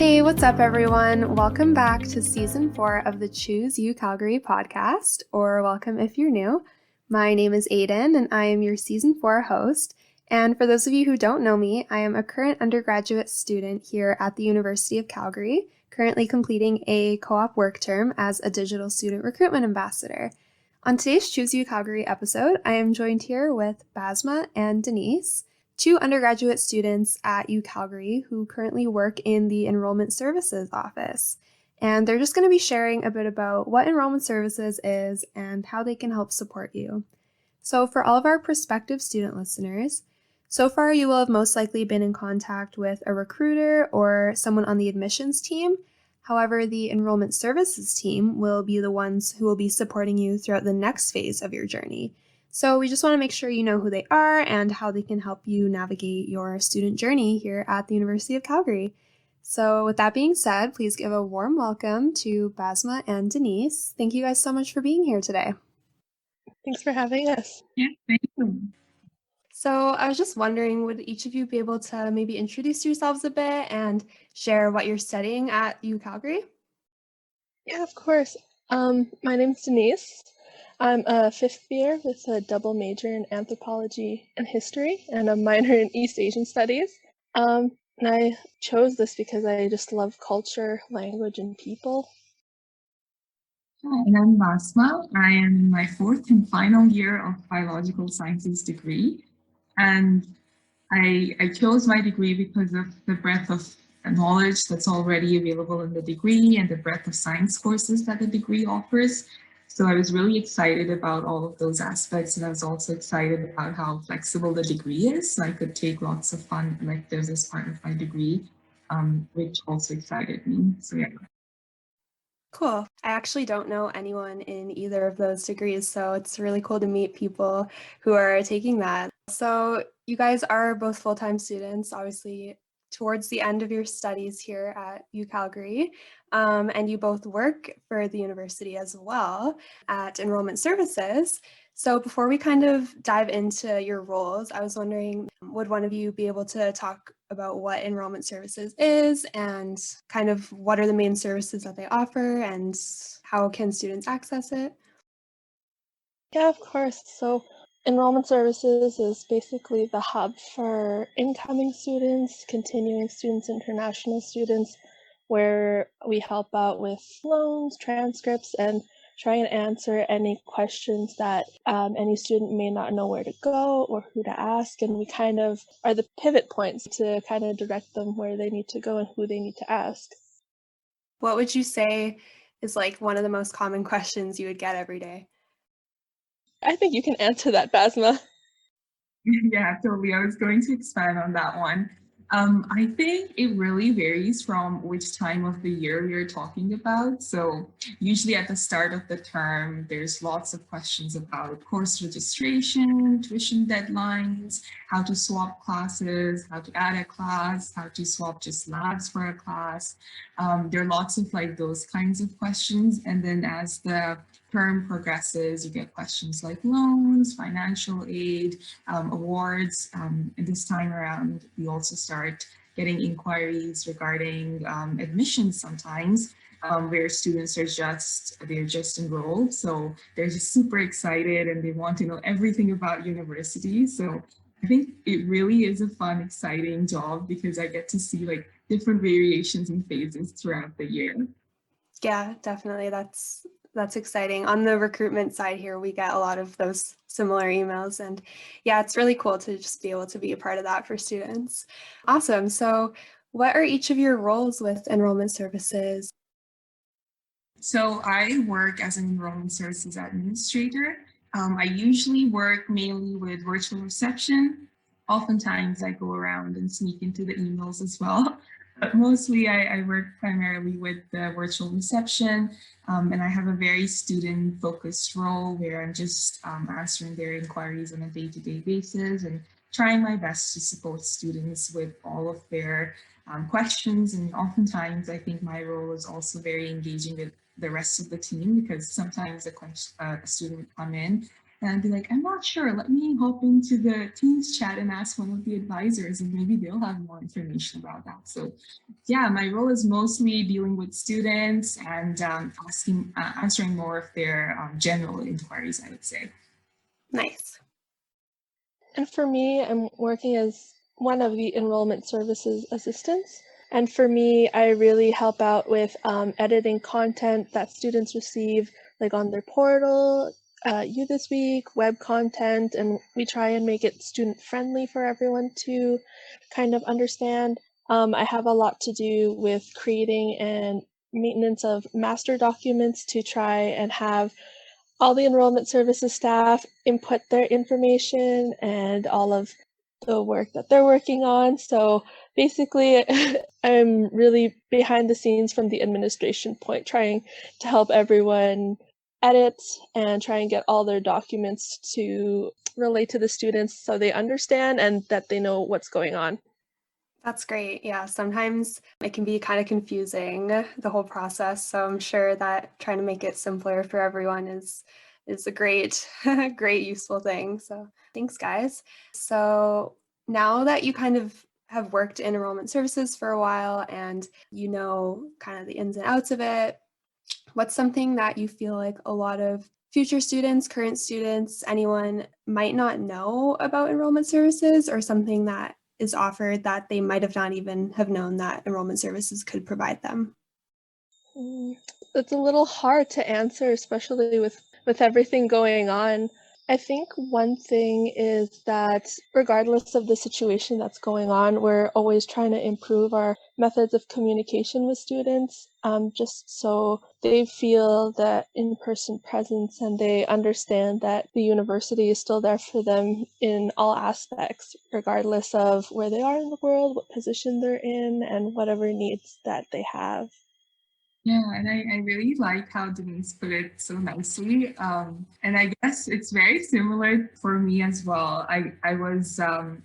Hey, what's up, everyone? Welcome back to Season 4 of the Choose UCalgary Podcast, or welcome if you're new. My name is Aidyn, and I am your Season 4 host. And for those of you who don't know me, I am a current undergraduate student here at the University of Calgary, currently completing a co-op work term as a digital student recruitment ambassador. On today's Choose UCalgary episode, I am joined here with Basma and Danise, two undergraduate students at UCalgary who currently work in the Enrolment Services office. And they're just going to be sharing a bit about what Enrolment Services is and how they can help support you. So for all of our prospective student listeners, so far you will have most likely been in contact with a recruiter or someone on the admissions team. However, the Enrolment Services team will be the ones who will be supporting you throughout the next phase of your journey. So we just want to make sure you know who they are and how they can help you navigate your student journey here at the University of Calgary. So with that being said, please give a warm welcome to Basma and Danise. Thank you guys so much for being here today. Thanks for having us. Yeah, thank you. So I was just wondering, would each of you be able to maybe introduce yourselves a bit and share what you're studying at UCalgary? Yeah, of course. My name's Danise. I'm a fifth year with a double major in anthropology and history and a minor in East Asian studies. And I chose this because I just love culture, language, and people. Hi, and I'm Basma. I am in my fourth and final year of biological sciences degree. And I chose my degree because of the breadth of knowledge that's already available in the degree and the breadth of science courses that the degree offers. So I was really excited about all of those aspects, and I was also excited about how flexible the degree is. So I could take lots of fun electives as part of my degree, which also excited me. So yeah. Cool. I actually don't know anyone in either of those degrees, so it's really cool to meet people who are taking that. So you guys are both full-time students, obviously towards the end of your studies here at UCalgary, and you both work for the university as well at Enrolment Services. So before we kind of dive into your roles, I was wondering, would one of you be able to talk about what Enrolment Services is and kind of what are the main services that they offer and how can students access it? Yeah, of course. So Enrollment Services is basically the hub for incoming students, continuing students, international students, where we help out with loans, transcripts, and try and answer any questions that any student may not know where to go or who to ask. And we kind of are the pivot points to kind of direct them where they need to go and who they need to ask. What would you say is like one of the most common questions you would get every day? I think you can answer that, Basma. Yeah, totally. I was going to expand on that one. I think it really varies from which time of the year we are talking about. So usually at the start of the term, there's lots of questions about course registration, tuition deadlines, how to swap classes, how to add a class, how to swap just labs for a class. There are lots of like those kinds of questions. And then as the term progresses, you get questions like loans, financial aid, awards. And this time around, we also start getting inquiries regarding admissions sometimes, where students are they're just enrolled. So they're just super excited and they want to know everything about university. So I think it really is a fun, exciting job because I get to see like different variations and phases throughout the year. Yeah, definitely. That's exciting. On the recruitment side here, we get a lot of those similar emails, and yeah, it's really cool to just be able to be a part of that for students. Awesome. So what are each of your roles with Enrolment Services? So I work as an Enrollment Services Administrator. I usually work mainly with virtual reception. Oftentimes I go around and sneak into the emails as well. But mostly I work primarily with the virtual reception, and I have a very student-focused role where I'm just answering their inquiries on a day-to-day basis and trying my best to support students with all of their questions. And oftentimes I think my role is also very engaging with the rest of the team because sometimes a student would come in And I'd be like, I'm not sure. Let me hop into the Teams chat and ask one of the advisors, and maybe they'll have more information about that. So, yeah, my role is mostly dealing with students and answering more of their general inquiries, I would say. Nice. And for me, I'm working as one of the Enrolment Services Assistants. And for me, I really help out with editing content that students receive, like on their portal, You This Week, web content, and we try and make it student-friendly for everyone to kind of understand. I have a lot to do with creating and maintenance of master documents to try and have all the enrollment services staff input their information and all of the work that they're working on. So basically, I'm really behind the scenes from the administration point, trying to help everyone edit and try and get all their documents to relate to the students so they understand and that they know what's going on. That's great. Yeah, sometimes it can be kind of confusing, the whole process. So I'm sure that trying to make it simpler for everyone is a great, great useful thing. So thanks, guys. So now that you kind of have worked in enrollment services for a while and you know kind of the ins and outs of it, what's something that you feel like a lot of future students, current students, anyone might not know about enrollment services, or something that is offered that they might have not even have known that enrollment services could provide them? It's a little hard to answer, especially with everything going on. I think one thing is that regardless of the situation that's going on, we're always trying to improve our methods of communication with students, just so they feel that in-person presence and they understand that the university is still there for them in all aspects, regardless of where they are in the world, what position they're in, and whatever needs that they have. Yeah, and I really like how Denise put it so nicely. And I guess it's very similar for me as well. I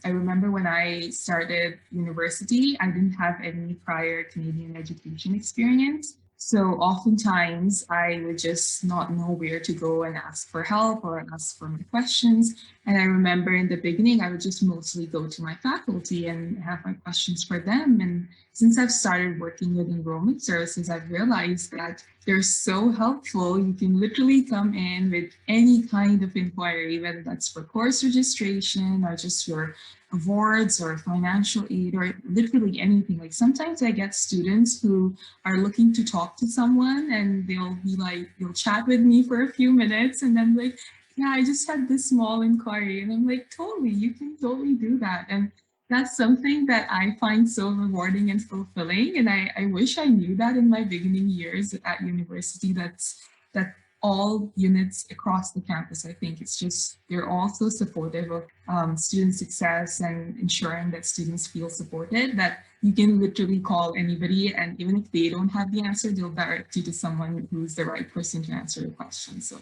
remember when I started university, I didn't have any prior Canadian education experience. So oftentimes I would just not know where to go and ask for help or ask for my questions. And I remember in the beginning, I would just mostly go to my faculty and have my questions for them. And since I've started working with enrollment services, I've realized that they're so helpful. You can literally come in with any kind of inquiry, whether that's for course registration or just your awards or financial aid or literally anything. Like sometimes I get students who are looking to talk to someone and they'll chat with me for a few minutes and then like, yeah, I just had this small inquiry. And I'm like, totally, you can totally do that. And that's something that I find so rewarding and fulfilling. And I wish I knew that in my beginning years at university. That all units across the campus, I think it's just, they're all so supportive of student success and ensuring that students feel supported, that you can literally call anybody. And even if they don't have the answer, they'll direct you to someone who's the right person to answer your question. So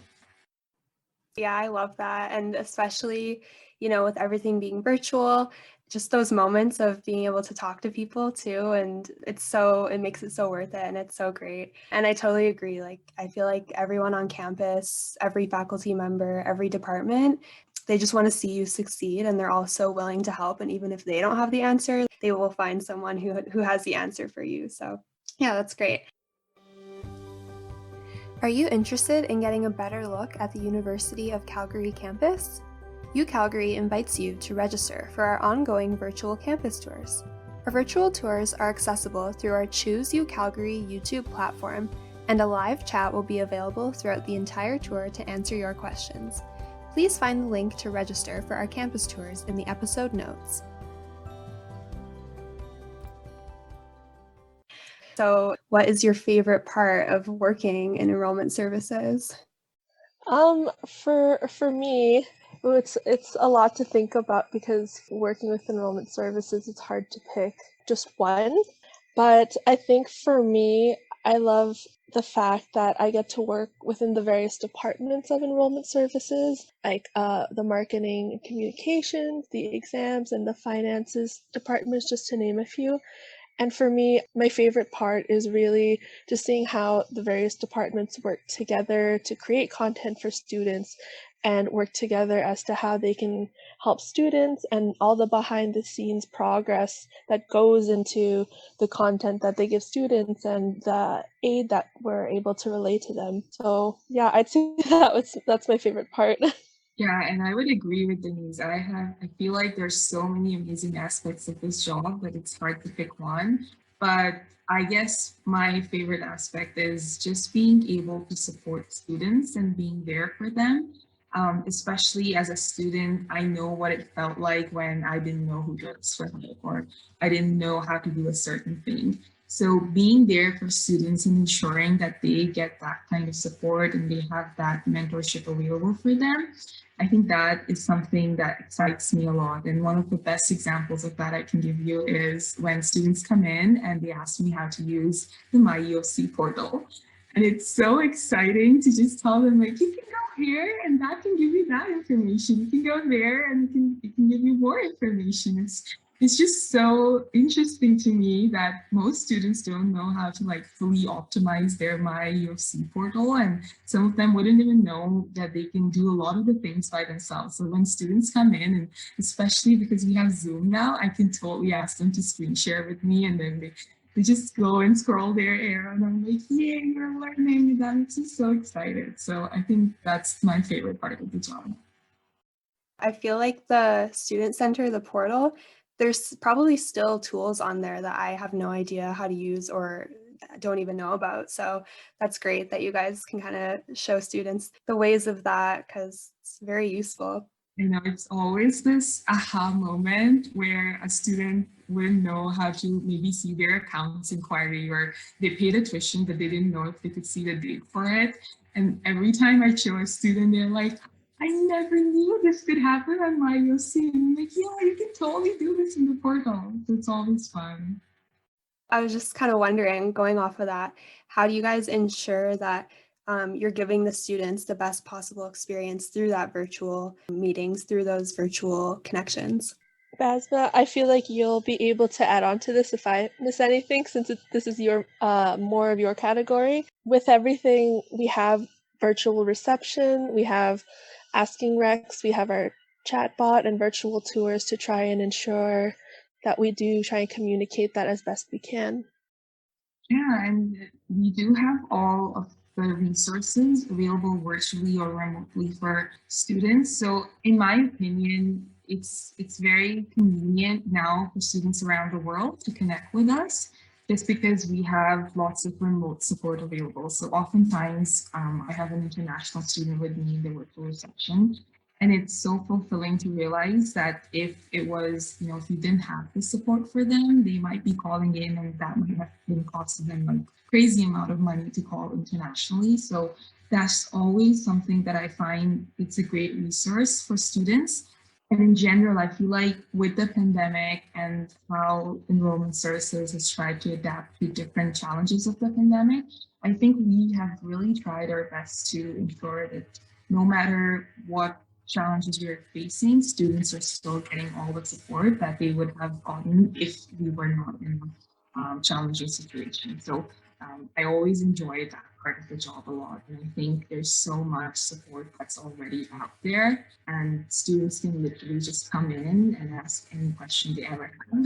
Yeah, I love that. And especially, with everything being virtual, just those moments of being able to talk to people too. And it makes it so worth it. And it's so great. And I totally agree. Like, I feel like everyone on campus, every faculty member, every department, they just want to see you succeed. And they're all so willing to help. And even if they don't have the answer, they will find someone who has the answer for you. So yeah, that's great. Are you interested in getting a better look at the University of Calgary campus? UCalgary invites you to register for our ongoing virtual campus tours. Our virtual tours are accessible through our Choose UCalgary YouTube platform, and a live chat will be available throughout the entire tour to answer your questions. Please find the link to register for our campus tours in the episode notes. So, what is your favorite part of working in enrollment services? For me, it's a lot to think about because working with enrollment services, it's hard to pick just one. But I think for me, I love the fact that I get to work within the various departments of enrollment services, like the marketing and communications, the exams, and the finances departments, just to name a few. And for me, my favorite part is really just seeing how the various departments work together to create content for students and work together as to how they can help students and all the behind the scenes progress that goes into the content that they give students and the aid that we're able to relay to them. So yeah, I'd say that's my favorite part. Yeah, and I would agree with Denise. I feel like there's so many amazing aspects of this job that it's hard to pick one. But I guess my favorite aspect is just being able to support students and being there for them. Especially as a student, I know what it felt like when I didn't know who to ask for help or I didn't know how to do a certain thing. So being there for students and ensuring that they get that kind of support and they have that mentorship available for them, I think that is something that excites me a lot. And one of the best examples of that I can give you is when students come in and they ask me how to use the MyUOC portal. And it's so exciting to just tell them, like, you can go here and that can give you that information. You can go there and it can give you more information. It's just so interesting to me that most students don't know how to like fully optimize their MyUOC portal, and some of them wouldn't even know that they can do a lot of the things by themselves. So when students come in, and especially because we have Zoom now, I can totally ask them to screen share with me, and then they just go and scroll their hair, and I'm like, yeah, you're learning, and that makes me so excited. So I think that's my favorite part of the job. I feel like the student center, the portal, there's probably still tools on there that I have no idea how to use or don't even know about. So that's great that you guys can kind of show students the ways of that because it's very useful. You know, it's always this aha moment where a student wouldn't know how to maybe see their accounts inquiry, or they paid a tuition but they didn't know if they could see the date for it. And every time I show a student, they're like, I never knew this could happen on MyUOC. And I'm like, yeah, you can totally do this in the portal. So it's always fun. I was just kind of wondering, going off of that, how do you guys ensure that you're giving the students the best possible experience through that virtual meetings, through those virtual connections? Basma, I feel like you'll be able to add on to this if I miss anything, since this is your more of your category. With everything, we have virtual reception, we have asking Rex, we have our chatbot and virtual tours to try and ensure that we do try and communicate that as best we can. Yeah, and we do have all of the resources available virtually or remotely for students. So in my opinion, it's very convenient now for students around the world to connect with us just because we have lots of remote support available. So oftentimes I have an international student with me in the virtual reception. And it's so fulfilling to realize that if it was, if you didn't have the support for them, they might be calling in and that might have been costing them like crazy amount of money to call internationally. So that's always something that I find it's a great resource for students. And in general, I feel like with the pandemic and how Enrollment Services has tried to adapt to different challenges of the pandemic, I think we have really tried our best to ensure that no matter what challenges we are facing, students are still getting all the support that they would have gotten if we were not in a challenging situation. So I always enjoy that part of the job a lot. And I think there's so much support that's already out there, and students can literally just come in and ask any question they ever have.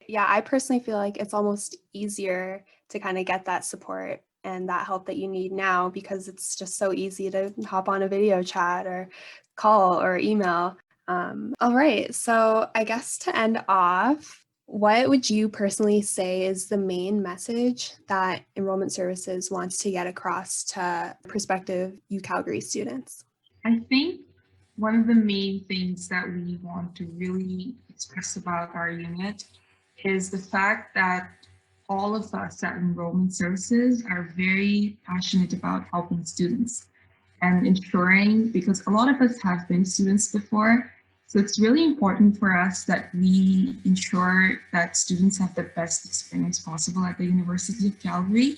Yeah, I personally feel like it's almost easier to kind of get that support and that help that you need now because it's just so easy to hop on a video chat or call or email. All right, so I guess to end off, what would you personally say is the main message that Enrollment Services wants to get across to prospective UCalgary students? I think one of the main things that we want to really express about our unit is the fact that all of us at Enrollment Services are very passionate about helping students and ensuring, because a lot of us have been students before, so it's really important for us that we ensure that students have the best experience possible at the University of Calgary,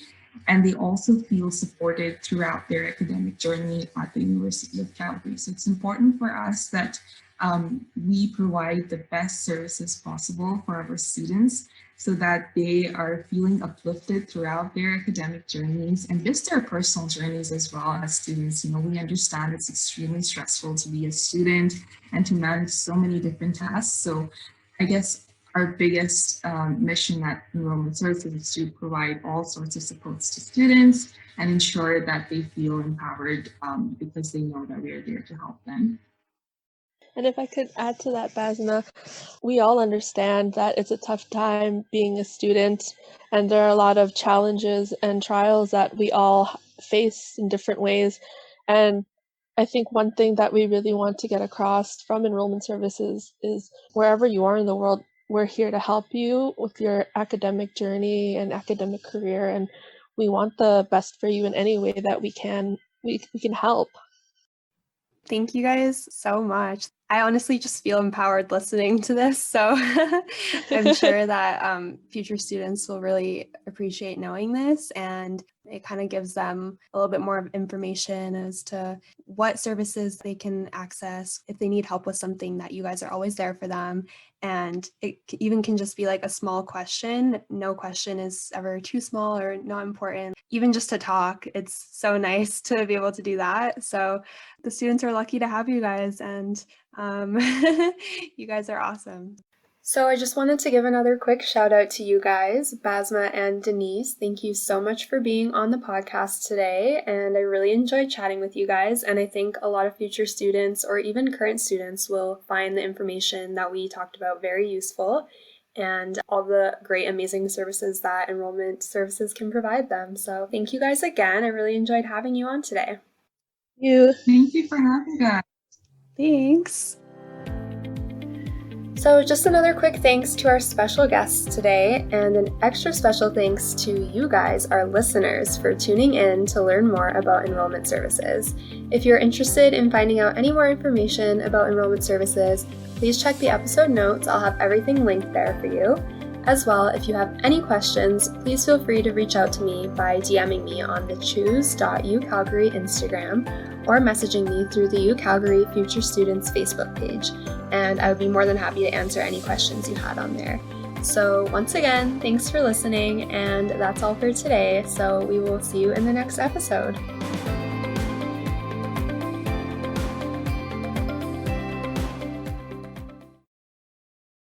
and they also feel supported throughout their academic journey at the University of Calgary. So it's important for us that we provide the best services possible for our students so that they are feeling uplifted throughout their academic journeys and just their personal journeys as well as students. We understand it's extremely stressful to be a student and to manage so many different tasks. So I guess our biggest mission at Enrolment Services is to provide all sorts of supports to students and ensure that they feel empowered because they know that we are there to help them. And if I could add to that, Basma, we all understand that it's a tough time being a student, and there are a lot of challenges and trials that we all face in different ways. And I think one thing that we really want to get across from Enrollment Services is wherever you are in the world, we're here to help you with your academic journey and academic career, and we want the best for you in any way that we can. We can help. Thank you guys so much. I honestly just feel empowered listening to this. So I'm sure that future students will really appreciate knowing this, and it kind of gives them a little bit more of information as to what services they can access if they need help with something, that you guys are always there for them. And it even can just be like a small question. No question is ever too small or not important. Even just to talk, it's so nice to be able to do that. So the students are lucky to have you guys, and you guys are awesome. So I just wanted to give another quick shout out to you guys, Basma and Danise. Thank you so much for being on the podcast today, and I really enjoyed chatting with you guys, and I think a lot of future students or even current students will find the information that we talked about very useful, and all the great, amazing services that Enrollment Services can provide them. So thank you guys again. I really enjoyed having you on today. Thank you for having us. Thanks. So just another quick thanks to our special guests today, and an extra special thanks to you guys, our listeners, for tuning in to learn more about Enrollment Services. If you're interested in finding out any more information about Enrollment Services, please check the episode notes. I'll have everything linked there for you. As well, if you have any questions, please feel free to reach out to me by DMing me on the Choose UCalgary Instagram or messaging me through the UCalgary Future Students Facebook page, and I would be more than happy to answer any questions you had on there. So once again, thanks for listening, and that's all for today. So we will see you in the next episode.